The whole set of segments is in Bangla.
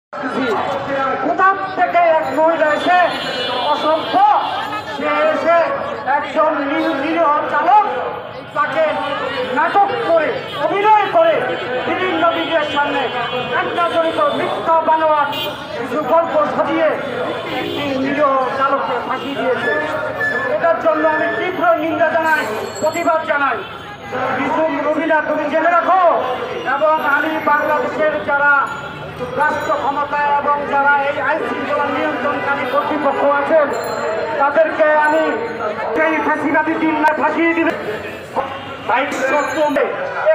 কোথা থেকে এক মহিলা এসে অসভ্য সে এসে একজন নিরীহ চালক তাকে নাটক করে অভিনয় করে বিভিন্ন মিডিয়ার সামনে জড়িত মিথ্যা বানোয়ার কিছু গল্প সাজিয়ে একটি নিরীহ চালককে ফাঁসি দিয়েছে। এটার জন্য আমি তীব্র নিন্দা জানাই, প্রতিবাদ জানাই। বিজুম রবিনা তুমি জেনে রাখো, এবং আমি বাংলাদেশের যারা রাষ্ট্র ক্ষমতায় এবং যারা এই আইন শৃঙ্খলা নিয়ন্ত্রণকারী কর্তৃপক্ষ আছেন তাদেরকে আমি সেই ফাঁসিবাদী দিন না ফাঁসিয়ে দিবে।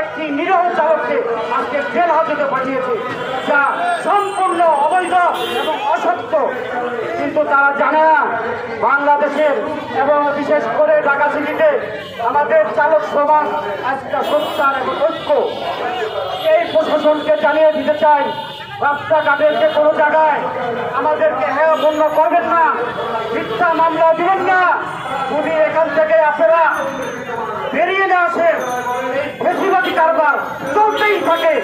একটি নিরীহ চালককে আজকে জেল হাজতে পাঠিয়েছে, যা সম্পূর্ণ অবৈধ এবং অসত্য। কিন্তু তারা জানে না বাংলাদেশের এবং বিশেষ করে ঢাকা সিটিতে আমাদের চালক সমাজ একটা সোচ্চার এবং ঐক্য। এই প্রশাসনকে জানিয়ে দিতে চাই, রাস্তাঘাটের যে কোনো জায়গায় আমাদেরকে হেয় গণ্য করবেন না, মিথ্যা মামলা দিবেন না। যদি এখান থেকে আপনারা বেরিয়ে না আসেন, এই ফেসিবাদী কারবার চলতেই থাকে,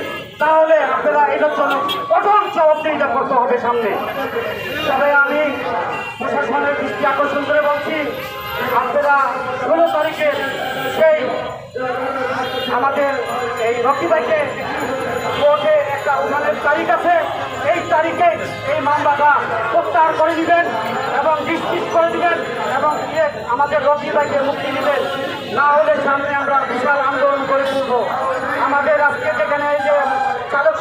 তাহলে আপনারা এটার জন্য কঠোর জবাবদিহিতা করতে হবে সামনে। তবে আমি প্রশাসনের দৃষ্টি আকর্ষণ করে বলছি, আপনারা 16 তারিখে সেই আমাদের এই রকি ভাইকে কোর্টে একটা উঠানের তারিখ আছে, এই তারিখে এই মামলাটা প্রত্যাহার করে দিবেন এবং ডিসমিস করে দিবেন এবং আমাদের রকি ভাইকে মুক্তি দিবেন। না হলে সামনে আমরা বিশাল আন্দোলন করে তুলব। আমাদের আজকে যেখানে এই যে চালক